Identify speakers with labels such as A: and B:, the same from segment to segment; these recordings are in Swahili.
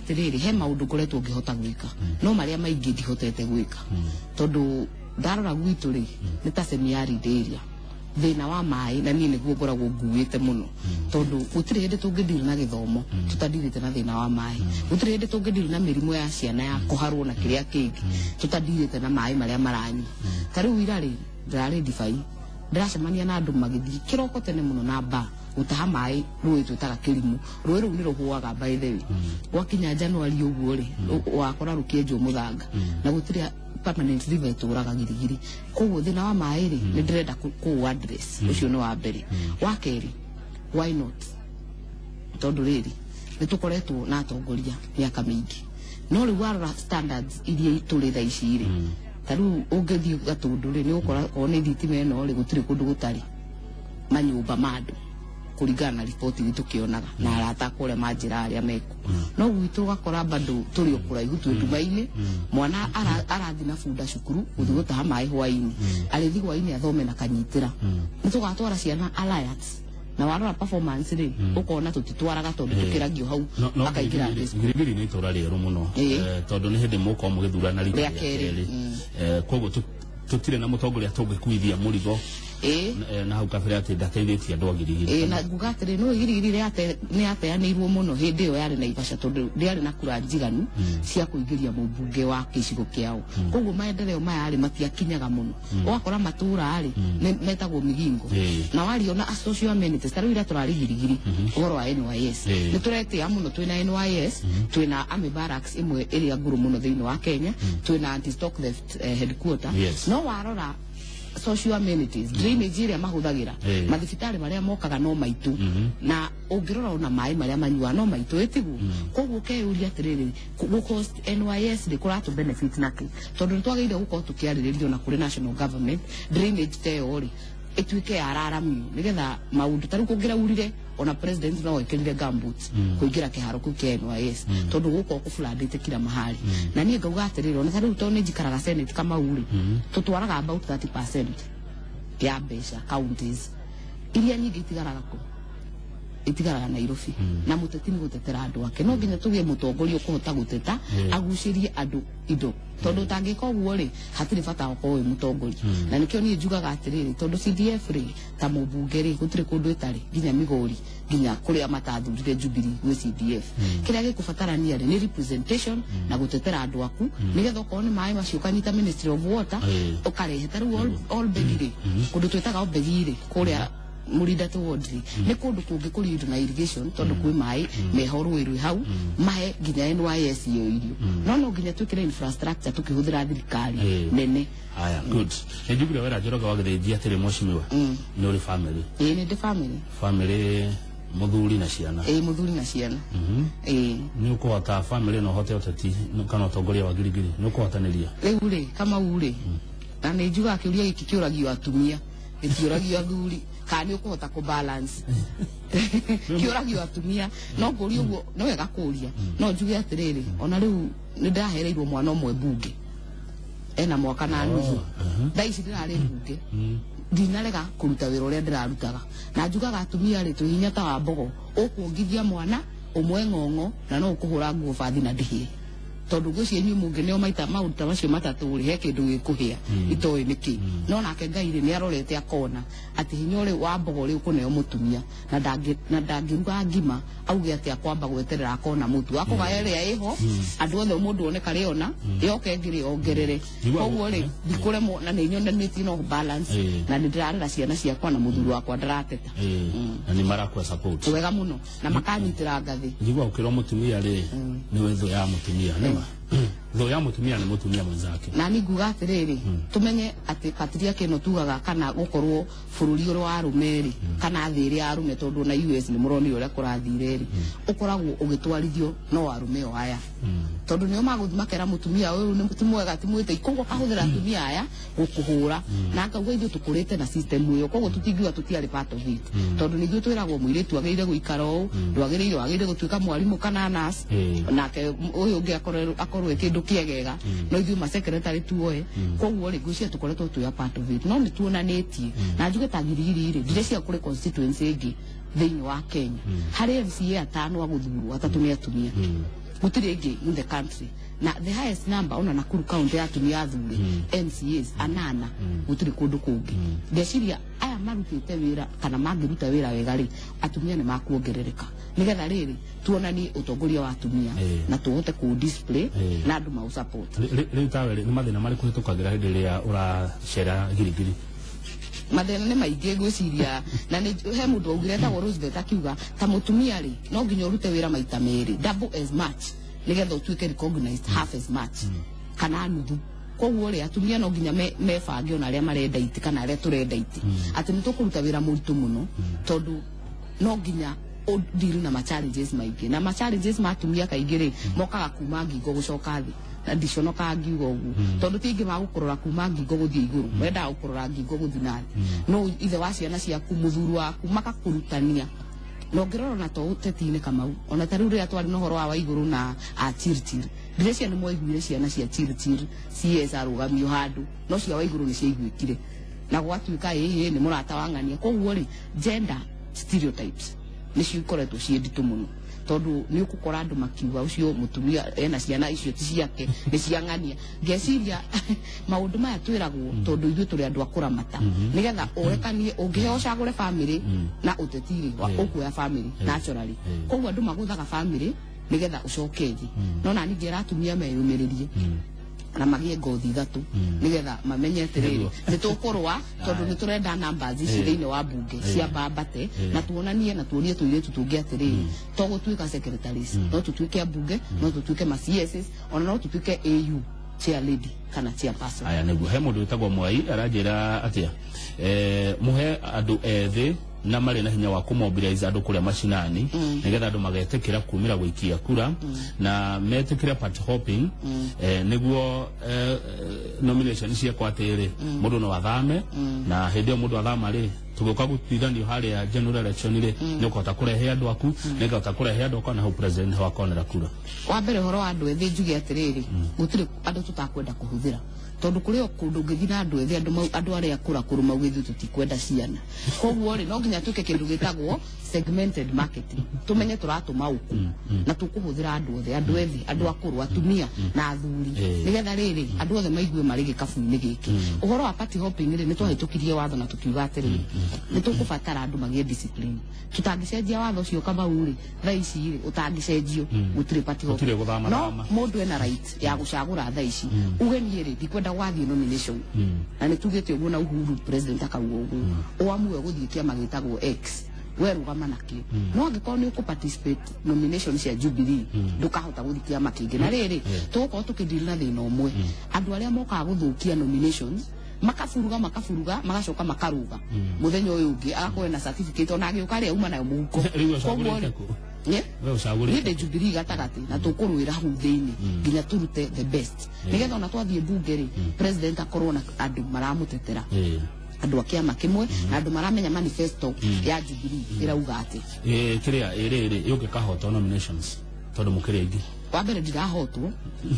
A: atiriri he maundu ngoretwo ngihota gwika no maria maingi ndihotete gwika tondu ndarora gwitu ri ni ta semiari area thina wa mai na nie niguo ngoragwo nguite muno tondu gutire hindi tungidiri na githomo tutadirite na thina wa mai gutire hindi tungidiri na mirimo ya ciana ya kuharwo na kiria kingi tutadirite na mai maria maranyi tariu ira ri ndirari dibai ndiracemania na andu magithii kiroko tene muno na ba utaha mai rui twitaga kirimu rui ru ni ruhuaga by the way wakinya January uguo ri wakora rukienjwo muthanga na gutire permanent river turaga girigiri koguo thina wa mai ri ni ndirenda ku address ucio no wa mbere wa keri why not tondu riri ni tukoretwo na atongoria miaka mingi no ri warora standards iria turi tha ici ri taru ungethi gatundu ri ni ukora one thitima eno ri gutire kundu gutari manyumba madu kuringana na ripoti gitu kionaga na arata kure majira aria meku no gwitu gakora bado turi okuraihu twitumaini mwana arathi na funda cukuru guthi gutaha mai hwaini arithi hwaini athome na kanyitira nitugatwara ciana alliance na warora performance ri ukona tutitwaraga tondu tukiragio hau akaigira
B: girigiri ni itura rieru muno tondu ni hindi muko mugithurana rita ria keri koguo tutire na mutongoria tungikuithia murigo na hau kabira ati ndateithĩtie andũ agirigiri
A: na ngugatire no girigiri ni ateanirwo muno hindi yo yari na ibasha tondu ndiari na kura njiganu cia kuingiria mubunge wa kicigo kiao koguo maendeleo maya ari matiakinyaga muno wakora matura ari metagwo migingo na wariona social amenities tarira turari girigiri uhoro wa NYS ni turete amuno twina NYS twina army barracks imwe area nguru muno thiini wa Kenya twina anti stock theft headquarter no warora social amenities drainage iria mahuthagira mathibitari maria mokaga no maitu na ungirora ona mai maria manyua no maitu etigu koguo keuria atiriri ku cost NYS ri kuratu benefit naki tondu twageire gukorwo tukiariririo na kuri national government drainage teori etwike araramio nigetha maundu taru kungira urire ona president no ekirire gumboots kuingira kiharo ku NYS tondu guko kufladite kila mahali na nie ngauga atiriri ona taru tone jikaraga senate kama uri tutwaraga about 30% ya mbeca counties iria nyingi itigaraga Nairobi na muteti ni gutetera andu ake no nginya tugie mutongoria ukuhota guteta agucirie andu indo tondu tangika uguo ri hatiri bata ko we mutongoria na nikio ni njugaga atiriri tondu CDF ri ta mubunge ri gutire kundu itari nginya Migori nginya kuria matathurire Jubilee we CDF kiria gikubatarania ri ni representation na gutetera andu aku nigetha ukorwo ni mai macio kanyita Ministry of Water ukarehe taru all begire kundu twetaga all begire kuria Murida Wardri ni kundu kungi kuri na irrigation tondu kwi mai mehoru iru hau mahe nginya NYS yo irio no nginya twikire infrastructure tukihuthira thirikari nene
B: aya good njugire wera njoroga wagithia tiri mushimiwa ni uri family
A: ni the family
B: muthuri na ciana
A: muthuri na ciana
B: ni ukwata family no hote oteti kana utongoria wa girigiri ni ukwataniria
A: riu ri kama uri na ni njuga akiuria giki kiuragio atumia itiuragio athuri kani ukuhota ku balance kiuragio atumia no nguri uguo no wega kuria no njuge atiriri ona riu ni ndahereirwo mwana omwe bunge ena mwaka na nuthu ndaici ndirari bunge ndinarega kuruta wira uria ndirarutaga na njugaga atumia ri tuhinya ta wa mbogo ukuongithia mwana umwe ng'ong'o na no ukuhura nguo bathi na ndihie tondu gucio inyu mungi nio maita maunta macio matatu ri he kindu gikuhia itoe niki no nake Ngai ri ni arorete akona ati hinya ri wa mbogo ri ukuneo mutumia na ndangiruga ngima auge ati akwamba gweterera akona mutu akoga ere eho andu othe mundu one kari ona yoke ngiri ongerere koguo ri ndikuremo na ni nyonaniti no balance na ndirarera ciana ciakwa na muthuru wakwa ndarateta
B: na ni marakwa support
A: wega muno na makanyitira ngathi
B: njigwa ukiro mutumia ri ni wetho ya mutumia nema tho ya mutumia ni mutumia mwenzake
A: na ni nguga atiriri tumenye ati patiria kino tugaga kana gukorwo bururi ro arumeri kana thiri ya arume tondu na US ni muroni uria kurathire ri ukoragwo ugitwarithio no arume o aya tondu nio maguthima kera mutumia uyu ni mutumwega timwite ikongo kahuthira atumia aya gukuhura na akauga ithu tukurite na system uyo koguo tutingiwa tutiari part of it tondu ni ithu twiragwo mwiritu ageire guikara o ndwageire gutuika mwarimu kana nurse nake uyu ungi akorwo kindu kiegega no ithu ma secretary tuoe koguo ri gucia tukoretwo tuya part of it no ni tuonanitie na njuge ta girigiri ri ndire cia kuri constituency ingi thiini wa Kenya hari MCA atano aguthurwo atatu ni atumia gutire ingi in the country na the highest number ona Nakuru county atumia athuri MCAs anana gutire kundu kungi ngeciria aya marutite wira kana mangiruta wira wega ri atumia ni makuongerereka nigetha riri tuonanie utongoria wa atumia na tuhote ku display na andu ma support
B: riu tawe ni mathina mari kuhitukagira hindi ria uracera girigiri
A: mathina ni maingi gwiciria na ni he mundu augire ta Roosevelt akiuga ta mutumia ri no nginya urute wira maita meri double as much nigetha utuike recognized half as much kana nuthu koguo ri atumia no nginya mebange ona aria marenda iti kana aria turenda iti ati ni tukuruta wira muritu muno tondu no nginya o deal na ma challenges maingi na ma challenges matumia kaingi ri mokaga kuma ngingo gucoka thi na ndiconoka ngiuga uguo tondu tingi magukurora kuma ngingo guthie iguru wenda gukurora ngingo guthi nathi no ithe wa ciana ciaku muthuru waku makakurutania no ngirora na to utetine Kamau ona tariu ria twari no horo wa iguru na a Chirchir ndirecia ni mwaiguire ciana cia Chirchir CS arugamio handu no cia wa iguru ni ciaiguikire na gwatuika ni murata wangania koguo ri gender stereotypes ni cikoretwo cienditu muno tondu ni ukukora andu makiuga ucio mutumia ena ciana icio ti ciake ni ciangania ngeciria maundu maya twiragwo tondu ithu turi andu akuramata nigetha urekanie ungiheo cagure family na utetiri wa ukuya family naturally koguo andu maguthaga family nigetha ucokethi no na ningi ratumia meyumiririe na magie ngothi ithatu nigetha mamenye atiriri nitukurwa tondu niturenda numbers ici thiini wa bunge cia mbambate na tuonanie na tuonie tuiretu tungi atiriri to gutuika secretaries no tutuike bunge no tutuike ma CSs ona no tutuike AU chair lady kana chair person
B: aya neguo he mundu witagwo Mwai aranjira atia muhe andu ethi na mari na hinya wa kumobilize andu kuria mashinani nigetha andu magetekira kumira gwikia kura na metekira party hopping niguo nomination cia kwatiri mundu no wathame na hindi mundu athama ri tugoka gutithanio haria general election ri ni ukota kurehe andu aku nigota kurehe andu kana ho president wa konera kura
A: wa mbere horo andu ethi njuge atiriri gutire andu tutakwenda kuhuthira tondu kurio kundu ngithina andu ethi andu aria kura kuruma gwithu tutikwenda ciana koguo ri no nginya tuke kindu gitagwo segmented marketing tumenye turatuma uku na tukuhuthira andu othe andu ethi andu akuru atumia na athuri nigetha riri andu othe maigue mari gikabu-ini giki uhoro wa party hopping ri ni twahitukirie watho na tukiuga atiriri ni tukubatara andu magie discipline tutangicenjia watho cio Kamau ri thaa ici ri utangicenjio gutire party hopping no mundu ena right ya gucagura thaa ici ugenie ri ndikwenda wathie nomination na ni tugite uguo na Uhuru president akauga uguo uamue guthie kiama gitagwo X we rugama nakio no angikoo ni uku participate nomination cia Jubilee ndukahota guthikia makingi na riri tuko tukidili na thina umwe andu aria moka guthukia nominations makafuruga magacoka makaruga muthenya uyu ungi agakorwo na certificate ona agiuka ria uma nayo muhuko
B: we ucagurite
A: ni de Jubilee gatagati na tukurwira hu thiini nginya turute the best nigetha ona twathie bunge ri president akorwo na andu maramutetera andu akiama kimwe na andu maramenya manifesto ya Jubilee irauga ati
B: kiria iri yuke kahota nominations tondu mukirengi
A: wa mbere ndirahotwo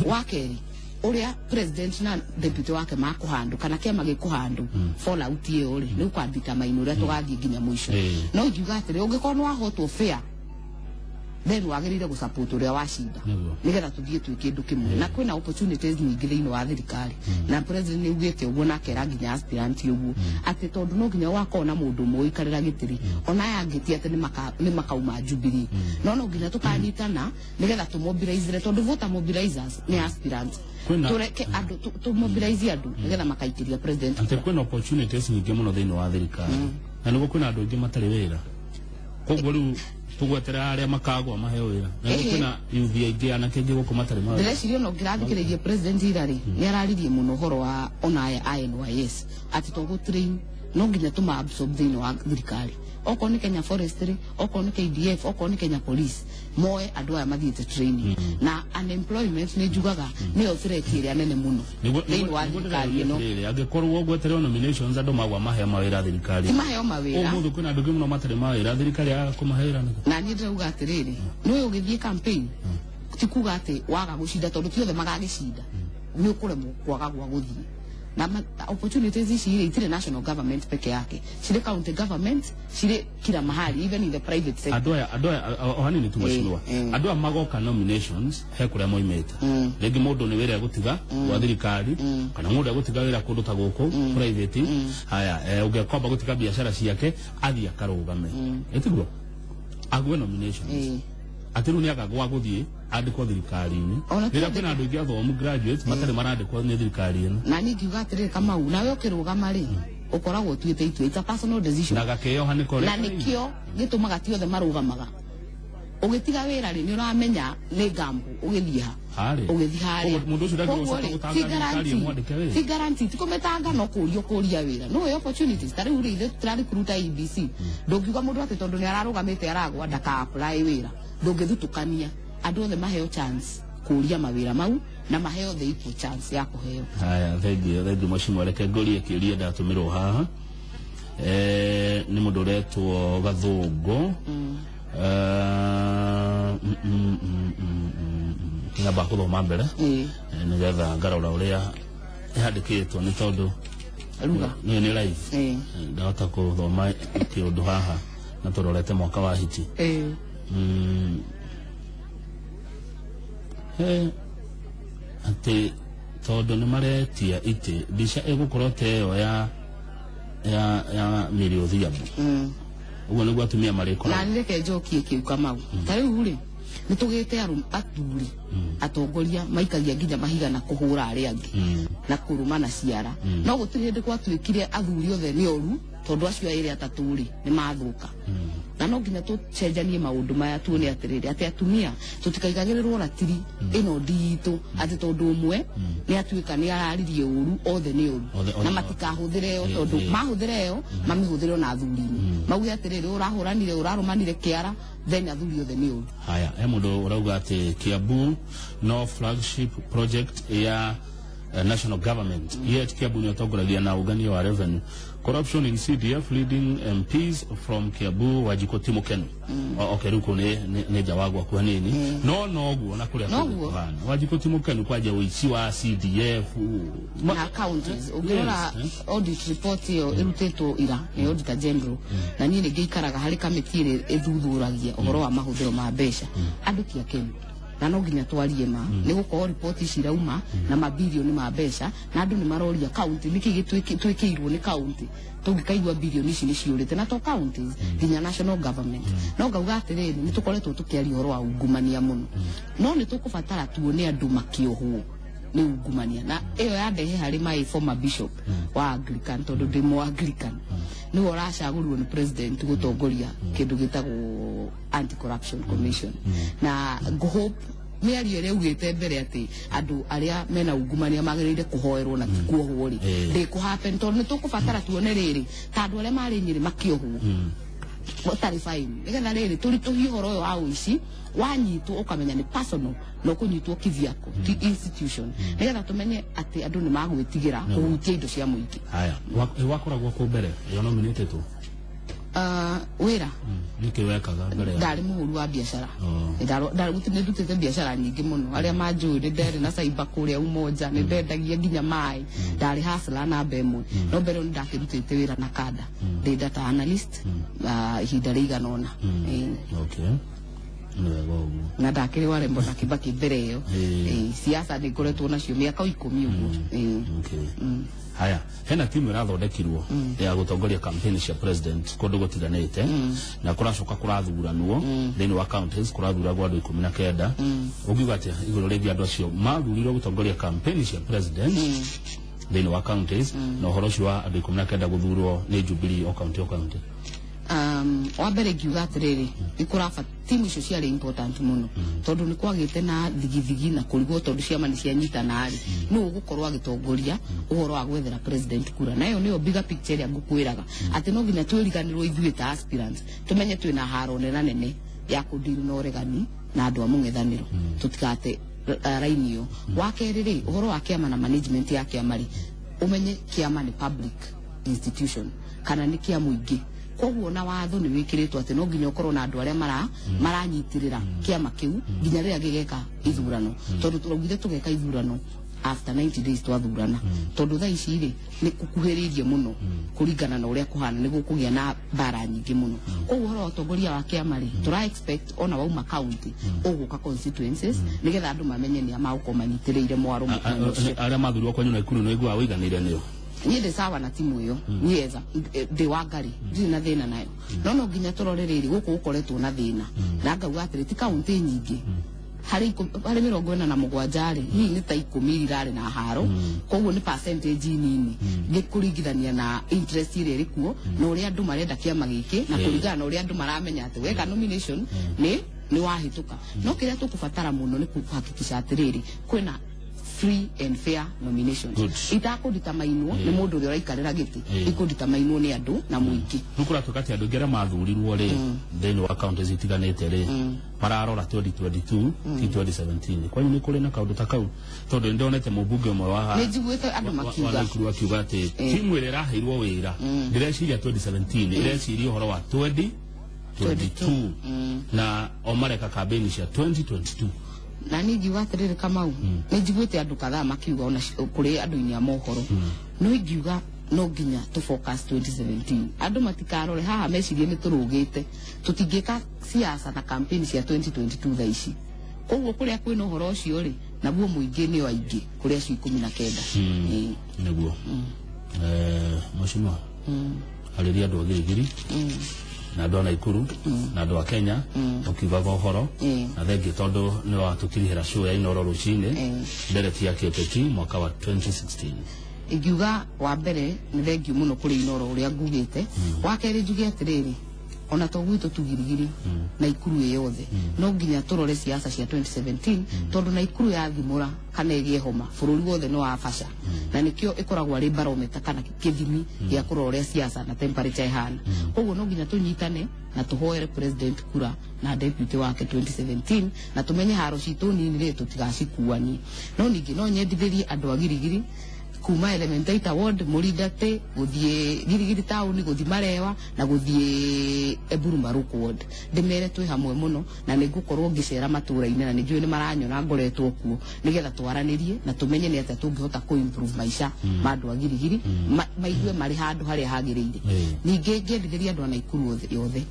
A: wa keri uria president na deputy wake makuhandu kana kiama gikuhandu fallout iyo ri ni ukwambika maino uria tugathie nginya mwisho no ngiuga atiri ungikorwo no ahotwo fair then wagirire gusupport uria wacinda nigetha tuthie twike ndu kimwe na kwina opportunities nyingi thiini wa thirikari na president ni ugite uguo na kera nginya aspirant uguo ati tondu no nginya wakona mundu muikarira gitiri ona yangiti ati ni makauma Jubilee no nginya tukanyitana nigetha tumobilize tondu voter mobilizers ni aspirants tureke andu tumobilize andu nigetha makaikiria president
B: ati kwina opportunities nyingi muno thiini wa thirikari na niguo kwina andu ingi matari wira koguo riu tugwetera aria makagwa maheo wira na kuna UVA ingi ana kingi guko matari mawe
A: ndĩreciria no ngirathikiririe president irari ni araririe muno horo wa ona INYS ati togo train no nginya tuma absorb thiini wa thirikari oko ni Kenya Forestry oko ni KDF oko ni Kenya Police moe andu aya mathiete training na unemployment ni njugaga ni threat iria nene muno thiini wa thirikari no
B: angikorwo gweterera nominations andu magwa mahea mawira thirikari
A: maheo mawira
B: mundu kuna andu muno matari mawira thirikari ya kumahera
A: na ni ndauga atiriri no yo githie campaign tikuga ati waga gucinda tondu ti othe magagicinda ni ukuremwo kwaga gwa guthie na opportunities ici itire national government peke yake, cire county government, cire kila mahali, even in the private sector.
B: Ohani ni tumashirwa adwa magoka nominations he kuria moimete regi mundu ni wira gutiga wa thirikari kana mundu agutiga wira kundu ta guku private haya ugekomba gutiga biashara ciake athia karugame etiguo agwe nominations atiru ni agagwa guthie andikwo thirikari-ini rira kwina andu ingi athomu graduates matari marandikwo ni thirikari-ini
A: na ni ngiuga atiriri Kamau nawe ukirugama ri ukoragwo tuite itue, it's a personal decision
B: na gakeyoha ni kore
A: na nikio gitumaga ti othe marugamaga ugitiga wira ri ni uramenya ni gambu ugithia ugithi hari
B: mundu ucio ndagirwo gutanga thirikari mwandike wira
A: ti guarantee tikumetanga no kuria wira no opportunities tari uri ile tari kuruta IBC ndungiuga mundu ati tondu ni ararugamite aragwa ndaka apply wira ndungithutukania andu othe maheo chance kuria mawira mau na maheo the equal chance ya kuheo.
B: Haya, thank you mheshimiwa, reke ngorie kiuria ndatumirwo haha ni mundu uretwo Gathungu ngamba kuthoma mbere nigetha ngarora uria yandikitwo ni tondu
A: ruga
B: ni live ndahota kuthoma kiundu haha na turorete mwaka wa hiti ati tondu ni maretia iti mbica igukorwo teyo ya Mary Odhiambo uguo niguo atumia marikora
A: na nireke njokie kiu Kamau tariu ri nitugite athuri atongoria maikagia nginya mahiga na kuhura aria angi na kurumana ciara no gutiri hindi gwatuikire athuri othe ni oru tondu acio eri atatu ri ni mathuka na no nginya tucenjanie maundu maya tuone atiriri ati atumia tutikaigagirirwo ratiri ino nditu ati tondu umwe ni atuika ni araririe uru othe ni uru na matikahuthire yo tondu mahuthire yo mamihuthirio na athuri-ini mauge atiriri urahuranire urarumanire kiara then athuri othe ni uru.
B: Haya mundu urauga ati Kiambu no flagship project ya national government yet Kiambu ni otongoragia na ugania wa revenue corruption in CDF leading MPs from Kiambu Wajiko Timokenu okeruko ne jawagwa kwa nini no guo na kuria bana Wajiko Timokenu kwaje uici wa CDF
A: na counties ugirora audit report yo irutetwo ira ni auditor general na ni ngeikaraga hari kamiti ithuthuраgia uhoro wa mahuthiro ma mbeca andu kia Kenya na no nginya twarie ma ni gukorwo report ici rauma na mabilioni ma mbeca na andu ni maroria county niki gitwikirwo ni county tungikaigwa bilioni ici ni ciurite na to counties nginya national government no ngauga atiriri ni tukoretwo tukiaria uhoro wa ungumania muno no ni tukubatara tuone andu makiohwo ni ungumania na iyo yandehe hari my former bishop wa Anglican tondu ndimo Anglican ni uracagurwo ni president gutongoria kindu gitagwo anti corruption commission na hope miario ire ugite mbere ati andu aria mena ungumania magirire kuhoerwo na kuohwo ri ndi ku happen tondu ni tukubatara tuone riri tandu aria mari nyiri makiohwo motari fine nigetha riri turi tuhihoro yo wa uici wanyitwo ukamenya ni personal no kunyitwo kithiako ti institution nigetha tumenye ati andu ni magwitigira kuhutia indo cia muingi.
B: Haya wakoragwo ku mbere yo nominated tu
A: wira
B: nikiwekaga mbere
A: ndari muhuru wa biashara ndari gutindutite biashara nyingi muno aria manjuri ndari na saiba kuria Umoja ni ndendagia nginya mai ndari hasla na bemwe no mbere ndakirutite wira na kada ndi data analyst ihinda riganona
B: okay
A: na ndakiri wale mbona Kibaki mbere yo siasa ni ngoretwo nacio miaka 10 uguo
B: okay haya hena timu irathondekirwo ya gutongoria campaign cia president kundu gutiganite na kuracoka kurathuranwo thini wa counties kurathuragwo andu 19 ugiuga ati iguru rigi andu acio mathurirwo gutongoria campaign cia president thini wa counties na uhoro ucio wa andu 19 guthurwo ni Jubilee o county
A: wa mbere ngiuga atiriri ikuraba timu icio ciari important muno tondu ni kwagite na thigithigi na kurigwo tondu ciama ni cianyitana ari no gukorwo agitongoria uhoro wa gwethera president kura nayo niyo bigger picture ya ngukwiraga ati no nginya twiriganirwo ithuĩ ta aspirants tumenye twina haro nene ya kudiru na uregani na andu a mung'ethaniro tutikate rainio wa keriri uhoro wa kiama na management ya kiama ri umenye kiama ni public institution kana ni kia muingi koguo na watho ni wikiritwo ati no nginya ukorwo na andu aria maranyitirira kiama kiu nginya riria gigeka ithurano tondu turaugire tugeka ithurano after 90 days twathurana tondu tha ici ri ni kukuhiririe muno kuringana na uria kuhana ni gukugia na bara nyingi muno uhoro utongoria wa kiama ri tura expect ona wauma county uguka constituencies nigetha andu mamenye ni amauko manyitiriire mwaro
B: aria mathurwo kwanyu na Ikuru no igwa wiganire niyo
A: ni de sawa na timu iyo nieza de wangari ndina thina nayo no nginya turorereri guku ukoretwo na thina na ngauga atiri ti county nyingi hari 47 hii ni ta 10 irare na haro koguo ni percentage nini ngikuringithania na interest ile irikuo na uria andu marenda kiama giki na kuringana na uria andu maramenya ati weka nomination ni wahituka no kiria tukubatara muno ni kuhakikisha atiriri kwina free and fair nominations itakuditamainwo ni mundu uria uraikarira giti ikuditamainwo ni andu na muingi
B: nukura tukati andu ngera mathurirwo ri thini wa counties itiganite ri mararora 2022 2017 kwanyu ni kuri na kaundu ta kau tondu ndonete mubunge umwe wa
A: ni njiguite andu makiuga
B: Ikuru akiuga ati timu ire raheirwo wira ndireciria 2017 ireciria uhoro wa 2022 na omareka campaign cia 2022
A: na ni ngiuga atiriri Kamau ni njiguite andu kadhaa makiuga ona kuri andu inya mohoro no ngiuga no nginya to focus 2017 andu matikarore haha mecirie ni turugite tutingika siasa na campaign cia 2022 tha ici koguo kuria kwina uhoro ucio ri naguo muingi ni waingi kuria cio 19
B: naguo mheshimiwa aliria andu agirigiri na andu a Ikuru na andu a Kenya ukiugaga uhoro na thengi tondu ni watukirihira show ya Inoro rucine ndereti ya Kepeti mwaka wa 2016
A: ingiuga wa mbere ni thengi muno kuri Inoro uria ngugite wa keri njuge atiriri ona to gwitu tugirigiri na Ikuru yothe no nginya turore siasa cia 2017 tondu na Ikuru ya thimura kana igie homa bururi wothe no afasha na nikio ikoragwa ri barometer kana kithimi ya kurore siasa na temperature ihana koguo no nginya tunyitane na tuhoere president kura na deputy wake 2017 na tumenye haro citu nini ri tutigacikuani no ningi no nyendithirie andu agirigiri kuma Elementaita ward Muridate guthie girigiri town guthie Marewa na guthie Eburu Maruku ward ndimere twi hamwe muno na nigukorwo ngicera matura-ini na njui ni maranyona ngoretwo kuo nigetha twaranirie na tumenye ni ati tungihota ku improve maisha mandu agirigiri maigue mari handu haria hagiriire ninge ngendithiria andu na Ikuru yothe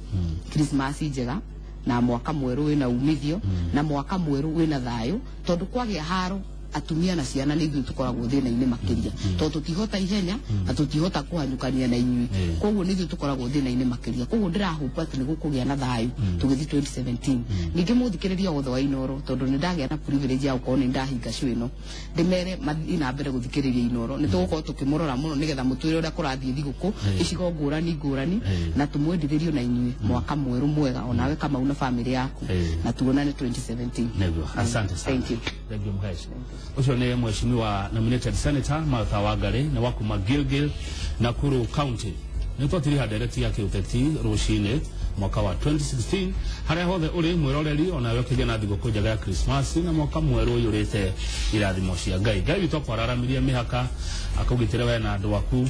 A: Christmas njega na mwaka mweru wina umithio na mwaka mweru wina thayo tondu kwagia haro atumia na ciana ni ithuĩ tukoragwo thĩna-inĩ makĩria tondũ tutihota ihenya na tutihota kuhanyũkania na inyuĩ koguo ni ithuĩ tukoragwo thĩna-inĩ makĩria koguo ndĩrahupa atĩ nĩ gũkũgĩa na thayũ tũgĩthiĩ 2017 ningĩ mũthikĩrĩria wothe wa Inoro tondũ nĩ ndagĩa na privilege ya gũkorwo nĩ ndahinga show ĩno ndĩmere mathiĩ na mbere gũthikĩrĩria Inoro nĩ tũgũkorwo tũkĩmũrora mũno nĩgetha mũtwĩre ũrĩa kũrathiĩ thigũkũ icigo ngũrani na tũmwendithĩrio na inyuĩ mwaka mwerũ mwega onawe Kamau na family yaku na tuonane 2017
B: Ndio asante sana
A: thank you
B: ucio ni mheshimiwa nominated senator Martha Wangari na wakuma Gilgil Nakuru County ni twatiriha direct ya kiuteti rucine mwaka wa 2016 haria hothe uri mwiroreri ona yokeje na thigũkũ njega ya Christmas na mwaka mweru yurite irathimo cia Ngai witũ kwararamirie mihaka akugitire we na andu aku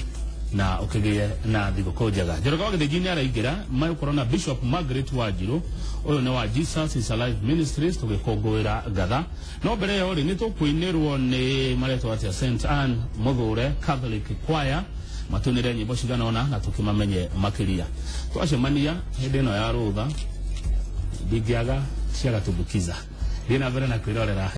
B: na ukigie na thigũkũ njega Njoroge wa Gĩthĩnji araingira mayo na Bishop Margaret Wanjiru uyu ni wa Jesus is Alive Ministries tugikongwira ngatha no mbere yo ri ni tukuinirwo ni maretwa atia St Anne Muthure Catholic Choir matunire nyimbo cigana ona na tukimamenye makiria twacemania hindi ino ya rutha ndingiaga ciagatumbukiza ndina mbere na kwirorera